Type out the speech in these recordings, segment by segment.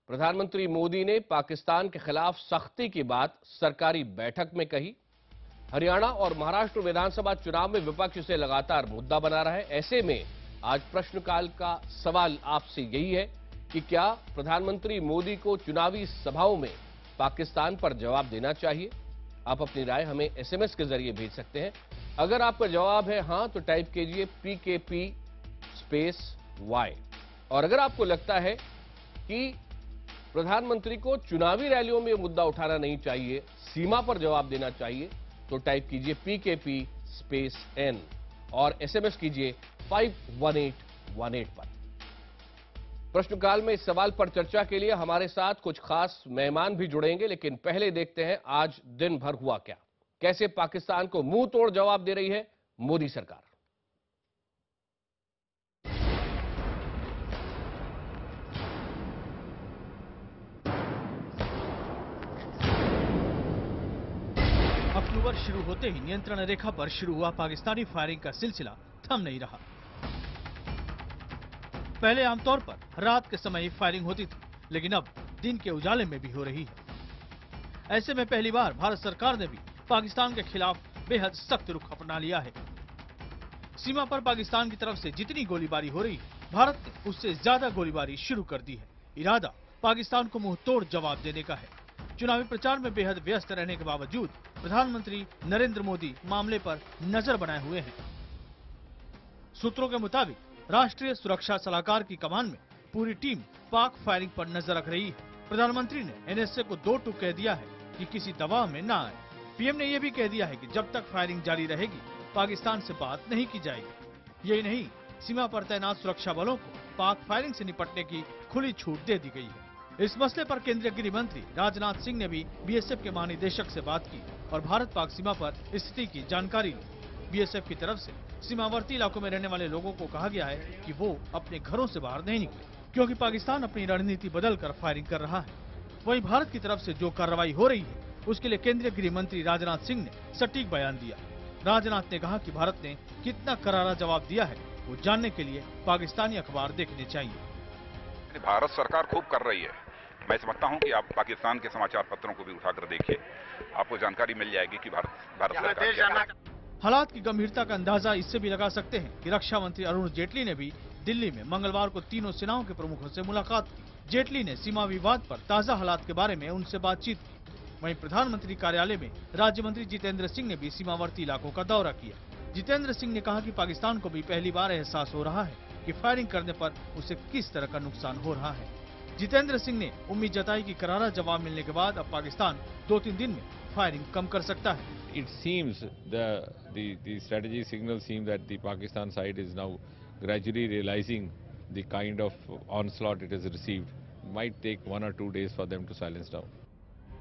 प्रधानमंत्री मोदी ने पाकिस्तान के खिलाफ सख्ती की बात सरकारी बैठक में कही। हरियाणा और महाराष्ट्र विधानसभा चुनाव में विपक्ष इसे लगातार मुद्दा बना रहा है। ऐसे में आज प्रश्नकाल का सवाल आपसे यही है कि क्या प्रधानमंत्री मोदी को चुनावी सभाओं में पाकिस्तान पर जवाब देना चाहिए? आप अपनी राय हमें एसएमएस के जरिए भेज सकते हैं। अगर आपका जवाब है हां तो टाइप कीजिए PKP स्पेस Y, और अगर आपको लगता है कि प्रधानमंत्री को चुनावी रैलियों में यह मुद्दा उठाना नहीं चाहिए, सीमा पर जवाब देना चाहिए, तो टाइप कीजिए PKP स्पेस N और एसएमएस कीजिए 51818 पर। प्रश्नकाल में इस सवाल पर चर्चा के लिए हमारे साथ कुछ खास मेहमान भी जुड़ेंगे, लेकिन पहले देखते हैं आज दिन भर हुआ क्या। कैसे पाकिस्तान को मुंह तोड़ जवाब दे रही है मोदी सरकार। अक्टूबर शुरू होते ही नियंत्रण रेखा पर शुरू हुआ पाकिस्तानी फायरिंग का सिलसिला थम नहीं रहा। पहले आमतौर पर रात के समय ही फायरिंग होती थी, लेकिन अब दिन के उजाले में भी हो रही है। ऐसे में पहली बार भारत सरकार ने भी पाकिस्तान के खिलाफ बेहद सख्त रुख अपना लिया है। सीमा पर पाकिस्तान की तरफ से जितनी गोलीबारी हो रही है, भारत ने उससे ज्यादा गोलीबारी शुरू कर दी है। इरादा पाकिस्तान को मुंह तोड़ जवाब देने का है। चुनावी प्रचार में बेहद व्यस्त रहने के बावजूद प्रधानमंत्री नरेंद्र मोदी मामले पर नजर बनाए हुए हैं। सूत्रों के मुताबिक राष्ट्रीय सुरक्षा सलाहकार की कमान में पूरी टीम पाक फायरिंग पर नजर रख रही है। प्रधानमंत्री ने NSA को दो टूक कह दिया है कि किसी दबाव में ना आए। PM ने यह भी कह दिया है कि जब तक फायरिंग जारी रहेगी पाकिस्तान से बात नहीं की जाएगी। यही नहीं, सीमा पर तैनात सुरक्षा बलों को पाक फायरिंग से निपटने की खुली छूट दे दी गई है। इस मसले पर केंद्रीय गृह मंत्री राजनाथ सिंह ने भी BSF के महानिदेशक से बात की और भारत पाक सीमा पर स्थिति की जानकारी ली। BSF की तरफ से सीमावर्ती इलाकों में रहने वाले लोगों को कहा गया है कि वो अपने घरों से बाहर नहीं निकले, क्योंकि पाकिस्तान अपनी रणनीति बदलकर फायरिंग कर रहा है। वहीं भारत की तरफ से जो कार्रवाई हो रही है उसके लिए केंद्रीय गृह मंत्री राजनाथ सिंह ने सटीक बयान दिया। राजनाथ ने कहा कि भारत ने कितना करारा जवाब दिया है वो जानने के लिए पाकिस्तानी अखबार देखने चाहिए। भारत सरकार खूब कर रही है। मैं समझता हूं कि आप पाकिस्तान के समाचार पत्रों को भी उठाकर देखिए, आपको जानकारी मिल जाएगी कि भारत सरकार क्या। हालात की गंभीरता का अंदाजा इससे भी लगा सकते हैं कि रक्षा मंत्री अरुण जेटली ने भी दिल्ली में मंगलवार को तीनों सेनाओं के प्रमुखों से मुलाकात की। जेटली ने सीमा विवाद पर ताजा हालात के बारे में उनसे बातचीत की। वहीं प्रधानमंत्री कार्यालय में राज्य मंत्री जितेंद्र सिंह ने भी सीमावर्ती इलाकों का दौरा किया। जितेंद्र सिंह ने कहा कि पाकिस्तान को भी पहली बार एहसास हो रहा है कि फायरिंग करने पर उसे किस तरह का नुकसान हो रहा है। जितेंद्र सिंह ने उम्मीद जताई कि करारा जवाब मिलने के बाद अब पाकिस्तान 2-3 दिन में फायरिंग कम कर सकता है। It seems the strategy signals seem that the Pakistan side is now gradually realizing the kind of onslaught it has received. Might take 1 or 2 days for them to silence down.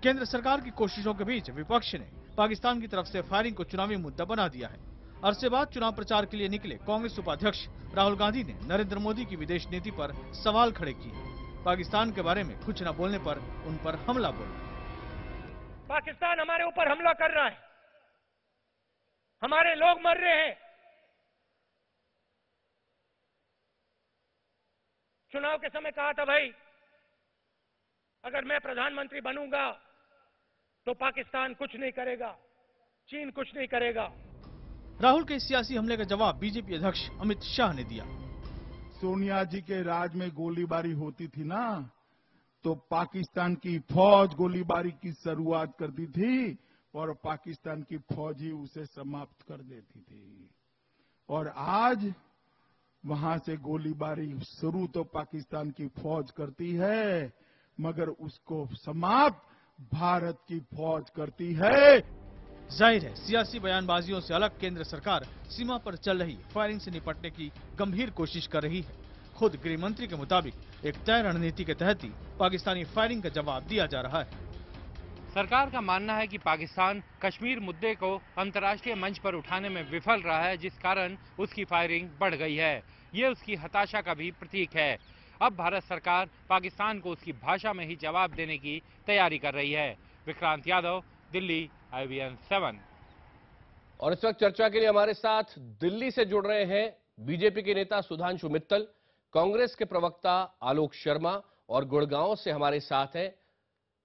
केंद्र सरकार की कोशिशों के बीच विपक्ष ने पाकिस्तान की तरफ से फायरिंग को चुनावी मुद्दा बना दिया है। अरसे बाद चुनाव प्रचार के लिए निकले कांग्रेस उपाध्यक्ष राहुल गांधी ने नरेंद्र मोदी की विदेश नीति पर सवाल खड़े किए। पाकिस्तान के बारे में कुछ न बोलने पर उन पर हमला बोला। पाकिस्तान हमारे ऊपर हमला कर रहा है, हमारे लोग मर रहे हैं। चुनाव के समय कहा था भाई अगर मैं प्रधानमंत्री बनूंगा तो पाकिस्तान कुछ नहीं करेगा, चीन कुछ नहीं करेगा। राहुल के सियासी हमले का जवाब बीजेपी अध्यक्ष अमित शाह ने दिया। सोनिया जी के राज में गोलीबारी होती थी ना, तो पाकिस्तान की फौज गोलीबारी की शुरुआत करती थी और पाकिस्तान की फौज ही उसे समाप्त कर देती थी। और आज वहां से गोलीबारी शुरू तो पाकिस्तान की फौज करती है, मगर उसको समाप्त भारत की फौज करती है। जाहिर है सियासी बयानबाजियों से अलग केंद्र सरकार सीमा पर चल रही फायरिंग से निपटने की गंभीर कोशिश कर रही है। खुद गृह मंत्री के मुताबिक एक तय रणनीति के तहत ही पाकिस्तानी फायरिंग का जवाब दिया जा रहा है। सरकार का मानना है कि पाकिस्तान कश्मीर मुद्दे को अंतर्राष्ट्रीय मंच पर उठाने में विफल रहा है, जिस कारण उसकी फायरिंग बढ़ गई है। ये उसकी हताशा का भी प्रतीक है। अब भारत सरकार पाकिस्तान को उसकी भाषा में ही जवाब देने की तैयारी कर रही है। विक्रांत यादव, दिल्ली, IVN 7। और इस वक्त चर्चा के लिए हमारे साथ दिल्ली से जुड़ रहे हैं बीजेपी के नेता सुधांशु मित्तल, कांग्रेस के प्रवक्ता आलोक शर्मा और गुड़गांव से हमारे साथ हैं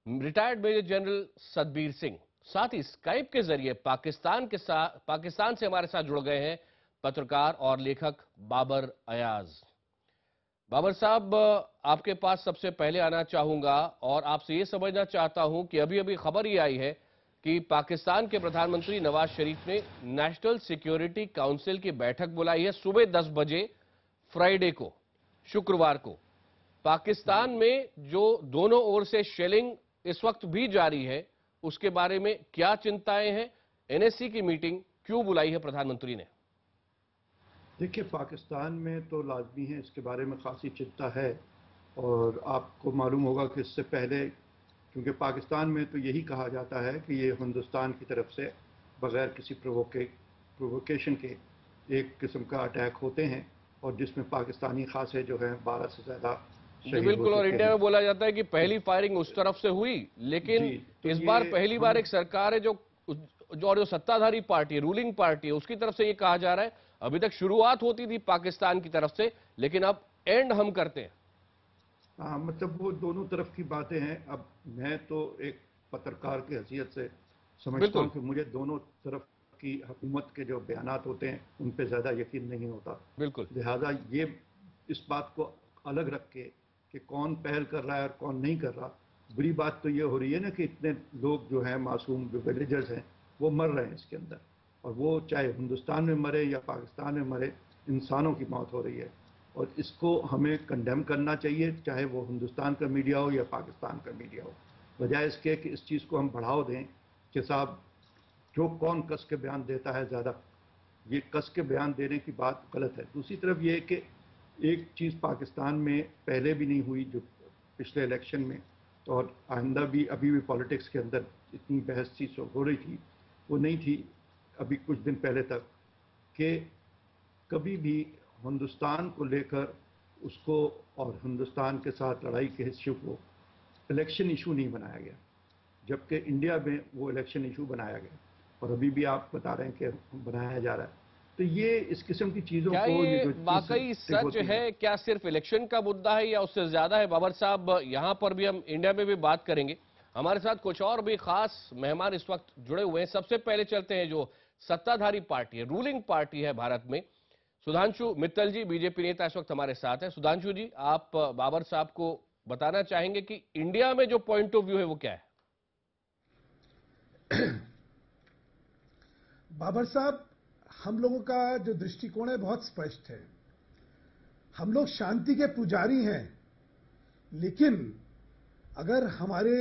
retired major general Satbir Singh. साथ ही स्काइप के जरिए पाकिस्तान से हमारे साथ जुड़ गए हैं पत्रकार और लेखक बाबर अयाज। बाबर साहब, आपके पास सबसे पहले आना चाहूंगा और आपसे ये समझना चाहता हूं कि अभी अभी खबर ये आई है कि पाकिस्तान के प्रधानमंत्री नवाज शरीफ ने नेशनल सिक्योरिटी काउंसिल की बैठक बुलाई है सुबह 10 बजे फ्राइडे को, शुक्रवार को। पाकिस्तान में जो दोनों ओर से शेलिंग इस वक्त भी जारी है, उसके बारे में क्या चिंताएं हैं? एनएससी की मीटिंग क्यों बुलाई है प्रधानमंत्री ने? देखिए, पाकिस्तान में तो लाजमी है, इसके बारे में खासी चिंता है। और आपको मालूम होगा कि इससे पहले, क्योंकि पाकिस्तान में तो यही कहा जाता है कि ये हिंदुस्तान की तरफ से बगैर किसी प्रोवोकेशन के एक किस्म का अटैक होते हैं, और जिसमें पाकिस्तानी खासे जो हैं 12 से ज़्यादा शहीद बिल्कुल। और इंडिया में बोला जाता है कि पहली फायरिंग उस तरफ से हुई, लेकिन इस बार पहली बार एक सरकार है जो सत्ताधारी पार्टी, रूलिंग पार्टी है, उसकी तरफ से ये कहा जा रहा है अभी तक शुरुआत होती थी पाकिस्तान की तरफ से, लेकिन अब एंड हम करते हैं। हाँ, मतलब वो दोनों तरफ की बातें हैं। अब मैं तो एक पत्रकार की हैसियत से समझता हूँ कि मुझे दोनों तरफ की हुकूमत के जो बयानात होते हैं उन पे ज़्यादा यकीन नहीं होता। बिल्कुल। लिहाजा ये इस बात को अलग रख के कि कौन पहल कर रहा है और कौन नहीं कर रहा, बुरी बात तो ये हो रही है ना कि इतने लोग जो हैं, मासूम जो विलेजर्स हैं, वो मर रहे हैं इसके अंदर। और वो चाहे हिंदुस्तान में मरे या पाकिस्तान में मरे, इंसानों की मौत हो रही है। और इसको हमें कंडेम करना चाहिए, चाहे वो हिंदुस्तान का मीडिया हो या पाकिस्तान का मीडिया हो, बजाय इसके कि इस चीज़ को हम बढ़ावा दें कि साहब जो कौन कस के बयान देता है ज़्यादा, ये कस के बयान देने की बात गलत है। दूसरी तरफ ये है कि एक चीज़ पाकिस्तान में पहले भी नहीं हुई, जो पिछले इलेक्शन में, तो और आइंदा भी अभी भी पॉलिटिक्स के अंदर इतनी बहस थी हो रही थी, वो नहीं थी अभी कुछ दिन पहले तक, कि कभी भी हिंदुस्तान को लेकर उसको और हिंदुस्तान के साथ लड़ाई के इश्यू को इलेक्शन इशू नहीं बनाया गया, जबकि इंडिया में वो इलेक्शन इशू बनाया गया और अभी भी आप बता रहे हैं कि बनाया जा रहा है। तो ये इस किस्म की चीज़ों को ये वाकई सच है? क्या सिर्फ इलेक्शन का मुद्दा है या उससे ज्यादा है? बाबर साहब, यहाँ पर भी हम इंडिया में भी बात करेंगे। हमारे साथ कुछ और भी खास मेहमान इस वक्त जुड़े हुए हैं। सबसे पहले चलते हैं जो सत्ताधारी पार्टी है, रूलिंग पार्टी है भारत में। सुधांशु मित्तल जी, बीजेपी नेता, इस वक्त हमारे साथ है। सुधांशु जी, आप बाबर साहब को बताना चाहेंगे कि इंडिया में जो पॉइंट ऑफ व्यू है वो क्या है? बाबर साहब, हम लोगों का जो दृष्टिकोण है बहुत स्पष्ट है। हम लोग शांति के पुजारी हैं, लेकिन अगर हमारे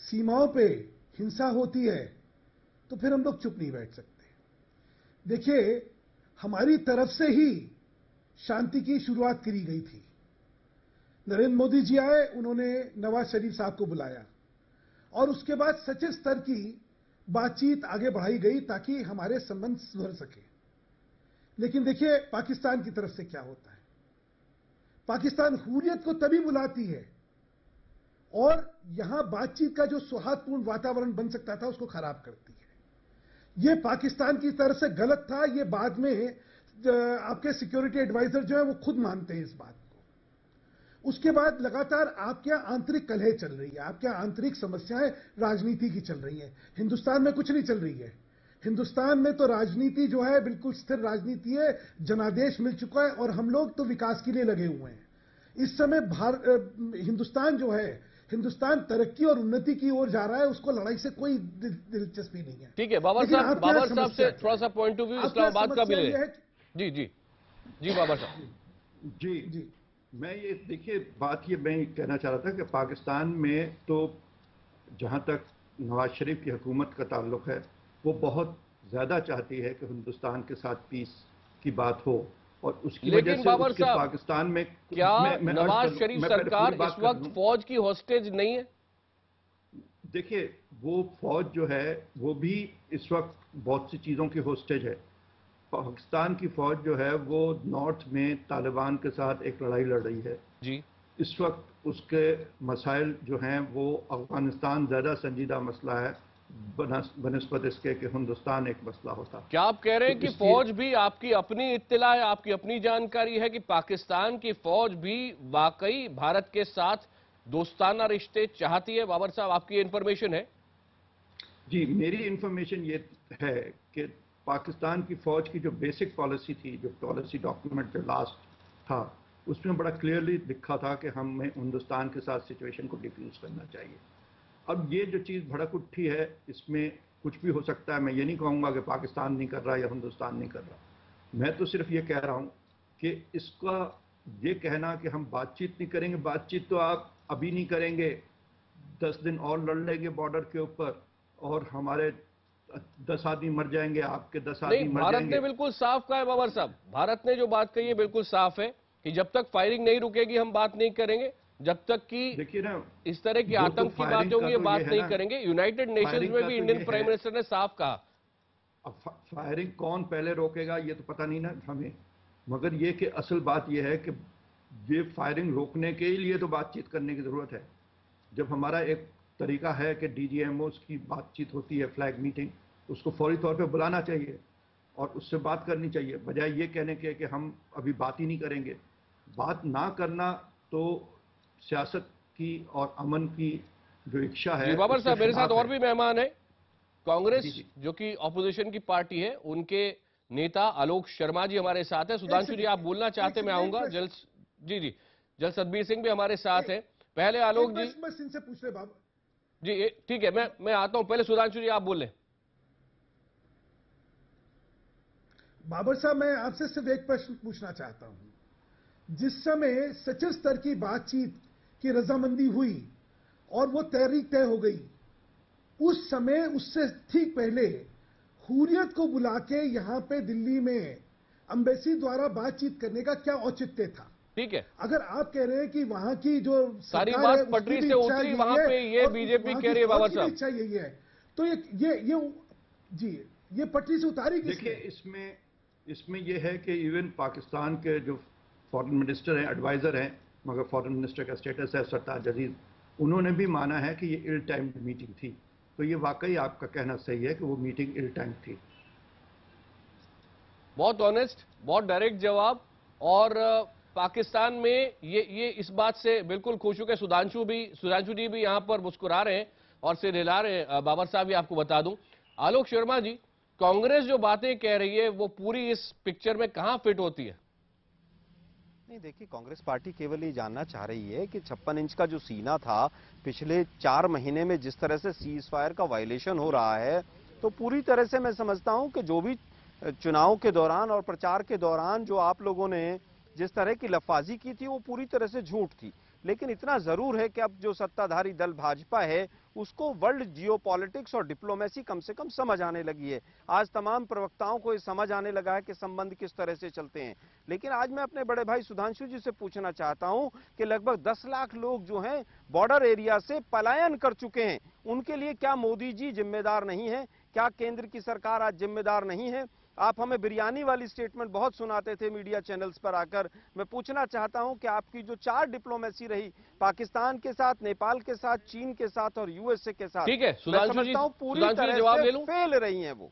सीमाओं पे हिंसा होती है तो फिर हम लोग चुप नहीं बैठ सकते। देखिए, हमारी तरफ से ही शांति की शुरुआत करी गई थी। नरेंद्र मोदी जी आए, उन्होंने नवाज शरीफ साहब को बुलाया और उसके बाद सचिव स्तर की बातचीत आगे बढ़ाई गई ताकि हमारे संबंध सुधर सके। लेकिन देखिए पाकिस्तान की तरफ से क्या होता है। पाकिस्तान हुर्रियत को तभी बुलाती है और यहां बातचीत का जो सौहार्दपूर्ण वातावरण बन सकता था उसको खराब करती है। यह पाकिस्तान की तरफ से गलत था। यह बाद में आपके सिक्योरिटी एडवाइजर जो है वो खुद मानते हैं इस बात को। उसके बाद लगातार आपके यहां आंतरिक कलह चल रही है, आपके यहां आंतरिक समस्याएं राजनीति की चल रही हैं। हिंदुस्तान में कुछ नहीं चल रही है। हिंदुस्तान में तो राजनीति जो है बिल्कुल स्थिर राजनीति है, जनादेश मिल चुका है और हम लोग तो विकास के लिए लगे हुए हैं। इस समय हिंदुस्तान जो है, हिंदुस्तान तरक्की और उन्नति की ओर जा रहा है, उसको लड़ाई से कोई दिलचस्पी नहीं है। ठीक है, बाबर साहब से थोड़ा सा पॉइंट ऑफ व्यू इस्लामाबाद का भी ले। जी जी जी बाबर साहब। जी जी, मैं ये देखिए बात ये मैं कहना चाह रहा था कि पाकिस्तान में तो जहां तक नवाज शरीफ की हुकूमत का ताल्लुक है, वो बहुत ज़्यादा चाहती है कि हिंदुस्तान के साथ पीस की बात हो और उसकी वजह से उसके पाकिस्तान में क्या नवाज शरीफ सरकार इस वक्त फौज की होस्टेज नहीं है? देखिए, वो फौज जो है वो भी इस वक्त बहुत सी चीज़ों की होस्टेज है। पाकिस्तान की फौज जो है वो नॉर्थ में तालिबान के साथ एक लड़ाई लड़ रही है जी। इस वक्त उसके मसाइल जो हैं वो अफगानिस्तान ज़्यादा संजीदा मसला है बनस्बत इसके कि हिंदुस्तान एक मसला होता। क्या आप कह रहे हैं कि फौज भी, आपकी अपनी इत्तला है, आपकी अपनी जानकारी है कि पाकिस्तान की फौज भी वाकई भारत के साथ दोस्ताना रिश्ते चाहती है? बाबर साहब, आपकी इंफॉर्मेशन है? जी, मेरी इंफॉर्मेशन ये है कि पाकिस्तान की फौज की जो बेसिक पॉलिसी थी, जो पॉलिसी डॉक्यूमेंट जो लास्ट था, उसमें बड़ा क्लियरली लिखा था कि हमें हिंदुस्तान के साथ सिचुएशन को डिफ्यूज करना चाहिए। अब ये जो चीज़ भड़क उठी है, इसमें कुछ भी हो सकता है। मैं ये नहीं कहूँगा कि पाकिस्तान नहीं कर रहा या हिंदुस्तान नहीं कर रहा। मैं तो सिर्फ ये कह रहा हूँ कि इसका ये कहना कि हम बातचीत नहीं करेंगे, बातचीत तो आप अभी नहीं करेंगे, 10 दिन और लड़ लेंगे बॉर्डर के ऊपर और हमारे 10 आदमी मर जाएंगे, आपके 10 आदमी मर भारत जाएंगे। ने बिल्कुल साफ कहा है बाबर साहब, भारत ने जो बात कही है बिल्कुल साफ है कि जब तक फायरिंग नहीं रुकेगी हम बात नहीं करेंगे, जब तक कि देखिए ना, इस तरह की आतंक की बात होंगी ये बात नहीं करेंगे। यूनाइटेड नेशंस में भी इंडियन प्राइम मिनिस्टर ने साफ कहा। अब फायरिंग कौन पहले रोकेगा ये तो पता नहीं ना हमें, मगर ये कि असल बात ये है कि ये फायरिंग रोकने के लिए तो बातचीत करने की ज़रूरत है। जब हमारा एक तरीका है कि DGMOs की बातचीत होती है, फ्लैग मीटिंग, उसको फौरी तौर पे बुलाना चाहिए और उससे बात करनी चाहिए, बजाय ये कहने के कि हम अभी बात ही नहीं करेंगे। बात ना करना तो सियासत की और अमन की जो इच्छा है। बाबर साहब, मेरे साथ और भी मेहमान है। कांग्रेस जो कि ऑपोजिशन की पार्टी है, उनके नेता आलोक शर्मा जी हमारे साथ है। सुधांशु जी, आप बोलना चाहते, मैं आऊंगा। जी, जल सतबीर सिंह भी हमारे साथ है। पहले आलोक जी इनसे पूछ ले बाबा जी, ठीक है, मैं आता हूं। पहले सुधांशु जी आप बोल लें। बाबर साहब, मैं आपसे सिर्फ एक प्रश्न पूछना चाहता हूं। जिस समय सचिव स्तर की बातचीत की रजामंदी हुई और वो तारीख तय हो गई, उस समय उससे ठीक पहले हुर्रियत को बुला के यहां पे दिल्ली में एम्बेसी द्वारा बातचीत करने का क्या औचित्य था? ठीक है, अगर आप कह रहे हैं कि वहां की जो सारी बात पटरी से उतरी, वहां पे ये बीजेपी कह रही है बाबा साहब, इच्छा यही है, तो ये पटरी से उतारी किसने? देखिए, इसमें ये है कि इवन पाकिस्तान के जो फॉरेन मिनिस्टर हैं, एडवाइजर हैं, मगर फॉरेन मिनिस्टर का स्टेटस है सरताज अजीज, उन्होंने भी माना है कि ये इल टाइम्ड मीटिंग थी। तो ये वाकई आपका कहना सही है कि वो मीटिंग इल टाइम थी। बहुत ऑनेस्ट, बहुत डायरेक्ट जवाब। और पाकिस्तान में ये इस बात से बिल्कुल खुश हो के सुधांशु जी भी यहां पर मुस्कुरा रहे हैं और सिर हिला रहे हैं। बाबर साहब भी आपको बता दूं, आलोक शर्मा जी, कांग्रेस जो बातें कह रही है वो पूरी इस पिक्चर में कहां फिट होती है? नहीं, देखिए, कांग्रेस पार्टी केवल ये जानना चाह रही है कि 56 इंच का जो सीना था, पिछले 4 महीने में जिस तरह से सीज फायर का वायलेशन हो रहा है, तो पूरी तरह से मैं समझता हूं कि जो भी चुनाव के दौरान और प्रचार के दौरान जो आप लोगों ने जिस तरह की लफाजी की थी, वो पूरी तरह से झूठ थी। लेकिन इतना जरूर है कि अब जो सत्ताधारी दल भाजपा है, उसको वर्ल्ड जियोपॉलिटिक्स और डिप्लोमेसी कम से कम समझ आने लगी है। आज तमाम प्रवक्ताओं को ये समझ आने लगा है कि संबंध किस तरह से चलते हैं। लेकिन आज मैं अपने बड़े भाई सुधांशु जी से पूछना चाहता हूं कि लगभग 10 लाख लोग जो हैं बॉर्डर एरिया से पलायन कर चुके हैं, उनके लिए क्या मोदी जी जिम्मेदार नहीं है? क्या केंद्र की सरकार आज जिम्मेदार नहीं है? आप हमें बिरयानी वाली स्टेटमेंट बहुत सुनाते थे मीडिया चैनल्स पर आकर। मैं पूछना चाहता हूं कि आपकी जो 4 डिप्लोमेसी रही, पाकिस्तान के साथ, नेपाल के साथ, चीन के साथ और यूएसए के साथ, ठीक है, सुधांशु जी, पूरी तरह जवाब ले लूं, फेल रही हैं वो।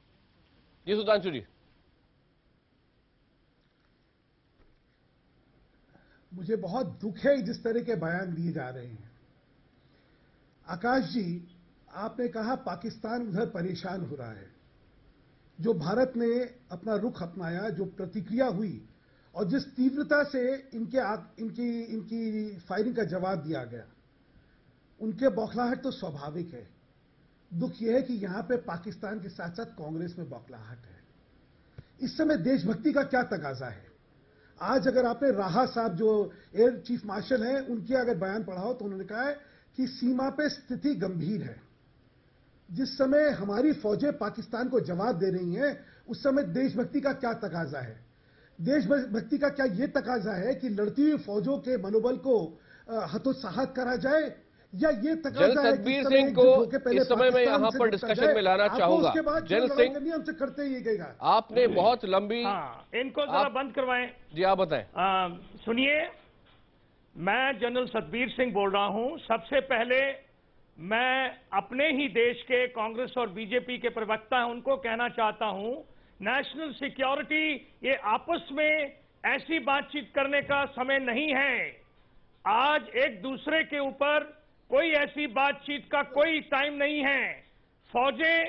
जी सुधांशु जी, मुझे बहुत दुख है जिस तरह के बयान दिए जा रहे हैं। आकाश जी, आपने कहा पाकिस्तान उधर परेशान हो रहा है। जो भारत ने अपना रुख अपनाया, जो प्रतिक्रिया हुई और जिस तीव्रता से इनकी फायरिंग का जवाब दिया गया, उनके बौखलाहट तो स्वाभाविक है। दुख यह है कि यहां पे पाकिस्तान के साथ साथ कांग्रेस में बौखलाहट है। इस समय देशभक्ति का क्या तकाजा है? आज अगर आपने राहा साहब जो एयर चीफ मार्शल हैं, उनके अगर बयान पढ़ा हो तो उन्होंने कहा है कि सीमा पे स्थिति गंभीर है। जिस समय हमारी फौजें पाकिस्तान को जवाब दे रही हैं, उस समय देशभक्ति का क्या तकाजा है? देशभक्ति का क्या यह तकाजा है कि लड़ती हुई फौजों के मनोबल को हतोत्साहित करा जाए, या ये तकाजा है कि सिंह को इस समय मैं यहां पर डिस्कशन में लाना चाहूंगा। जल सिंह, हमसे करते ही गएगा। आपने बहुत लंबी, इनको जरा बंद करवाएं। जी आप बताएं। सुनिए, मैं जनरल सतबीर सिंह बोल रहा हूं। सबसे पहले मैं अपने ही देश के कांग्रेस और बीजेपी के प्रवक्ता हैं, उनको कहना चाहता हूं, नेशनल सिक्योरिटी, ये आपस में ऐसी बातचीत करने का समय नहीं है। आज एक दूसरे के ऊपर कोई ऐसी बातचीत का कोई टाइम नहीं है। फौजें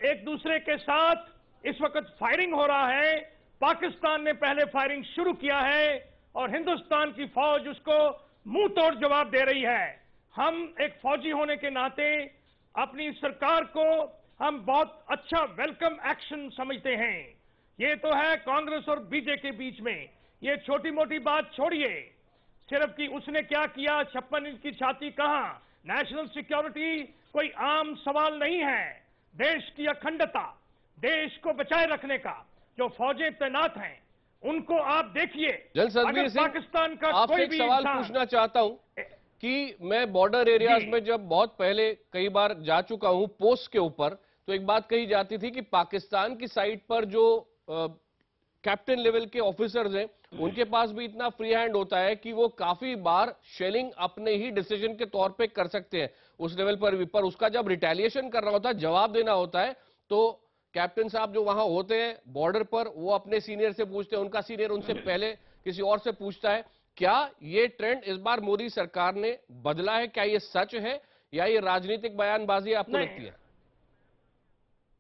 एक दूसरे के साथ इस वक्त फायरिंग हो रहा है। पाकिस्तान ने पहले फायरिंग शुरू किया है और हिंदुस्तान की फौज उसको मुंह तोड़ जवाब दे रही है। हम एक फौजी होने के नाते अपनी सरकार को हम बहुत अच्छा वेलकम एक्शन समझते हैं। ये तो है कांग्रेस और बीजेपी के बीच में। ये छोटी मोटी बात छोड़िए, सिर्फ कि उसने क्या किया, 56 इंच की छाती कहां। नेशनल सिक्योरिटी कोई आम सवाल नहीं है। देश की अखंडता, देश को बचाए रखने का जो फौजें तैनात हैं उनको आप देखिए। जनरल सतबीर सिंह, पाकिस्तान का आपसे कोई एक भी सवाल पूछना चाहता हूं कि मैं बॉर्डर एरियाज में जब बहुत पहले कई बार जा चुका हूं पोस्ट के ऊपर, तो एक बात कही जाती थी कि पाकिस्तान की साइड पर जो कैप्टन लेवल के ऑफिसर्स हैं उनके पास भी इतना फ्री हैंड होता है कि वो काफी बार शेलिंग अपने ही डिसीजन के तौर पे कर सकते हैं उस लेवल पर भी। पर उसका जब रिटेलिएशन करना होता है, जवाब देना होता है, तो कैप्टन साहब जो वहां होते हैं बॉर्डर पर, वो अपने सीनियर से पूछते हैं, उनका सीनियर उनसे पहले किसी और से पूछता है। क्या ये ट्रेंड इस बार मोदी सरकार ने बदला है? क्या ये सच है या ये राजनीतिक बयानबाजी आपको लगती है?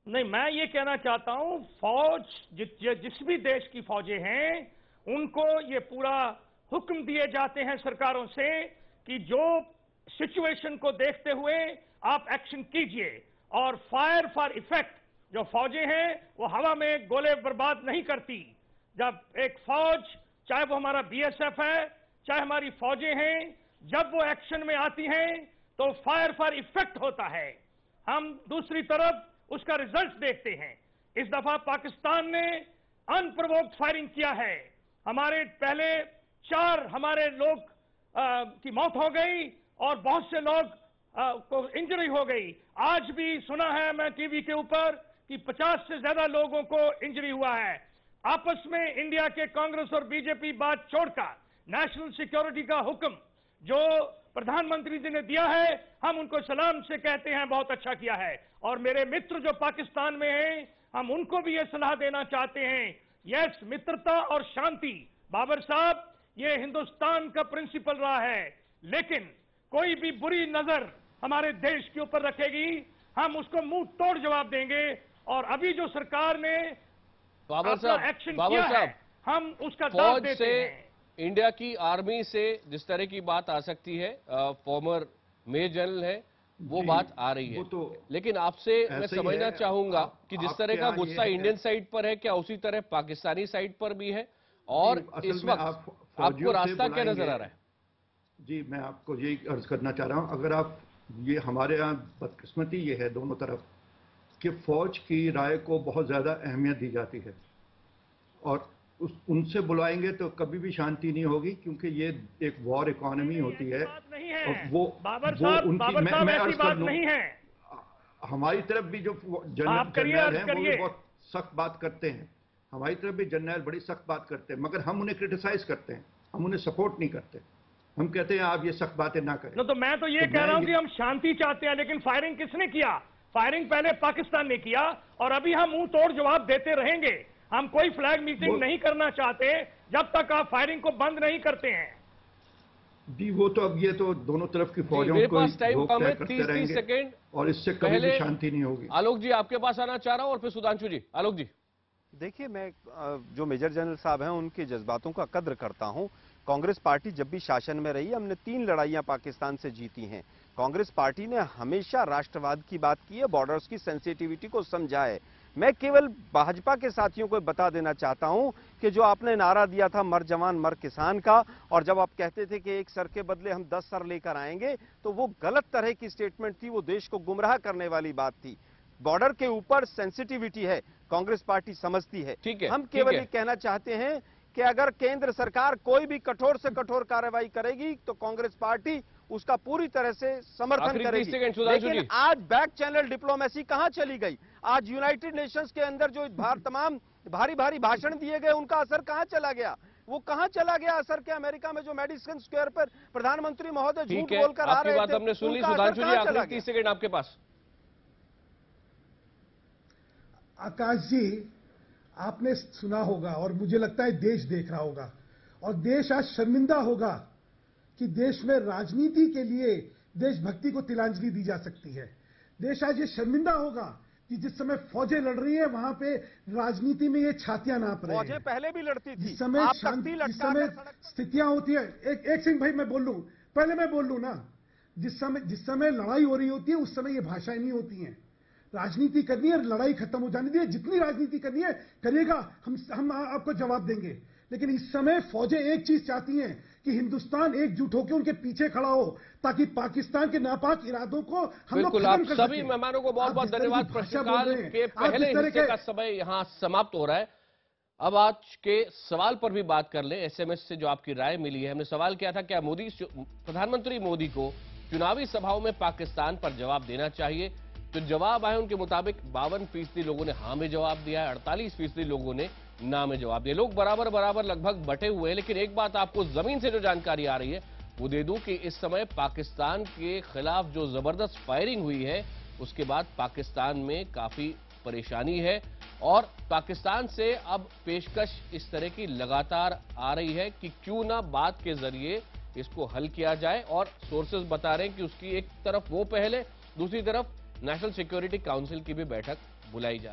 नहीं, मैं ये कहना चाहता हूं, फौज जिस भी देश की फौजें हैं उनको ये पूरा हुक्म दिए जाते हैं सरकारों से कि जो सिचुएशन को देखते हुए आप एक्शन कीजिए। और फायर फॉर इफेक्ट जो फौजें हैं वो हवा में गोले बर्बाद नहीं करती। जब एक फौज, चाहे वो हमारा बीएसएफ है, चाहे हमारी फौजें हैं, जब वो एक्शन में आती हैं तो फायर फॉर इफेक्ट होता है। हम दूसरी तरफ उसका रिजल्ट देखते हैं। इस दफा पाकिस्तान ने अनप्रोवोक्ड फायरिंग किया है। हमारे पहले 4 हमारे लोग की मौत हो गई और बहुत से लोग को इंजरी हो गई। आज भी सुना है मैं टीवी के ऊपर कि 50 से ज्यादा लोगों को इंजरी हुआ है। आपस में इंडिया के कांग्रेस और बीजेपी बात छोड़कर नेशनल सिक्योरिटी का हुक्म जो प्रधानमंत्री जी ने दिया है, हम उनको सलाम से कहते हैं, बहुत अच्छा किया है। और मेरे मित्र जो पाकिस्तान में हैं, हम उनको भी ये सलाह देना चाहते हैं, यस, मित्रता और शांति, बाबर साहब, ये हिंदुस्तान का प्रिंसिपल रहा है, लेकिन कोई भी बुरी नजर हमारे देश के ऊपर रखेगी, हम उसको मुंह तोड़ जवाब देंगे। और अभी जो सरकार ने एक्शन किया है, हम उसका दाद देते हैं। इंडिया की आर्मी से जिस तरह की बात आ सकती है, फॉर्मर मेजर जनरल है, वो बात आ रही है, लेकिन आपसे मैं समझना चाहूंगा कि जिस तरह का गुस्सा इंडियन साइड पर है, क्या उसी तरह पाकिस्तानी साइड पर भी है? और इस वक्त आपको रास्ता क्या नजर आ रहा है? जी, मैं आपको यही अर्ज करना चाह रहा हूं, अगर आप ये हमारे यहाँ बदकिस्मती ये है दोनों तरफ कि फौज की राय को बहुत ज्यादा अहमियत दी जाती है और उनसे बुलाएंगे तो कभी भी शांति नहीं होगी, क्योंकि ये एक वॉर इकोनॉमी होती है। और वो उनकी मैं अर्ज कर लूं, हमारी तरफ भी जो जर्नल हैं वो भी बहुत सख्त बात करते हैं, हमारी तरफ भी जर्नल बड़ी सख्त बात करते हैं, मगर हम उन्हें क्रिटिसाइज करते हैं, हम उन्हें सपोर्ट नहीं करते। हम कहते हैं आप ये सख्त बातें ना करें। तो मैं तो ये कह रहा हूं कि हम शांति चाहते हैं, लेकिन फायरिंग किसने किया? फायरिंग पहले पाकिस्तान ने किया और अभी हम मुंह तोड़ जवाब देते रहेंगे। हम कोई फ्लैग मीटिंग नहीं करना चाहते जब तक आप फायरिंग को बंद नहीं करते हैं। जी, वो तो अब ये तो दोनों तरफ की फौजों को करते रहेंगे और इससे कभी भी शांति नहीं होगी। आलोक जी, आपके पास आना चाह रहा हूं और फिर सुधांशु जी। आलोक जी, देखिए, मैं जो मेजर जनरल साहब हैं उनके जज्बातों का कद्र करता हूं। कांग्रेस पार्टी जब भी शासन में रही, हमने 3 लड़ाइयां पाकिस्तान से जीती हैं। कांग्रेस पार्टी ने हमेशा राष्ट्रवाद की बात की है, बॉर्डर्स की सेंसिटिविटी को समझा है। मैं केवल भाजपा के साथियों को बता देना चाहता हूं कि जो आपने नारा दिया था मर जवान मर किसान का, और जब आप कहते थे कि 1 सर के बदले हम 10 सर लेकर आएंगे, तो वो गलत तरह की स्टेटमेंट थी, वो देश को गुमराह करने वाली बात थी। बॉर्डर के ऊपर सेंसिटिविटी है, कांग्रेस पार्टी समझती है। हम केवल ये कहना चाहते हैं कि अगर केंद्र सरकार कोई भी कठोर से कठोर कार्रवाई करेगी तो कांग्रेस पार्टी उसका पूरी तरह से समर्थन करेगी। लेकिन आज बैक चैनल डिप्लोमेसी कहां चली गई? आज यूनाइटेड नेशंस के अंदर जो तमाम भारी भारी भाषण दिए गए, उनका असर कहां चला गया? वो कहां चला गया असर? के अमेरिका में जो मेडिसन स्क्वायर पर प्रधानमंत्री महोदय झूठ बोलकर आ रहे थे, हमने सुन ली। सुधांशु जी, आखिरी 30 सेकंड आपके पास। आकाश जी, आपने सुना होगा और मुझे लगता है देश देख रहा होगा, और देश आज शर्मिंदा होगा कि देश में राजनीति के लिए देशभक्ति को तिलांजलि दी जा सकती है। देश आज ये शर्मिंदा होगा कि जिस समय फौजें लड़ रही है वहां पे राजनीति में ये छातियां नाप रहे हैं। फौजें पहले भी लड़ती थी, जिस समय स्थितियां होती है, एक सिंह भाई मैं बोल लूं, पहले मैं बोल लूं ना, जिस समय लड़ाई हो रही होती है उस समय ये भाषाएं नहीं होती हैं। राजनीति करनी है, लड़ाई खत्म हो जानी चाहिए, जितनी राजनीति करनी है करिएगा, हम आपको जवाब देंगे। लेकिन इस समय फौजें एक चीज चाहती हैं कि हिंदुस्तान एकजुट होकर उनके पीछे खड़ा हो, ताकि पाकिस्तान के नापाक इरादों को हम लोग खत्म कर सकें। सभी मेहमानों को बहुत बहुत धन्यवाद। प्रश्नकाल के पहले हिस्से का समय यहाँ समाप्त हो रहा है। अब आज के सवाल पर भी बात कर ले। एसएमएस से जो आपकी राय मिली है, हमने सवाल किया था क्या प्रधानमंत्री मोदी को चुनावी सभाओं में पाकिस्तान पर जवाब देना चाहिए। जो जवाब आए उनके मुताबिक 52% लोगों ने हाँ में जवाब दिया है, 48% लोगों ने ना में जवाब दिया। लोग बराबर बराबर लगभग बटे हुए हैं। लेकिन एक बात आपको जमीन से जो जानकारी आ रही है वो दे दूं कि इस समय पाकिस्तान के खिलाफ जो जबरदस्त फायरिंग हुई है उसके बाद पाकिस्तान में काफी परेशानी है और पाकिस्तान से अब पेशकश इस तरह की लगातार आ रही है कि क्यों ना बात के जरिए इसको हल किया जाए। और सोर्सेज बता रहे हैं कि उसकी एक तरफ वो पहल है, दूसरी तरफ नेशनल सिक्योरिटी काउंसिल की भी बैठक बुलाई जा रही है।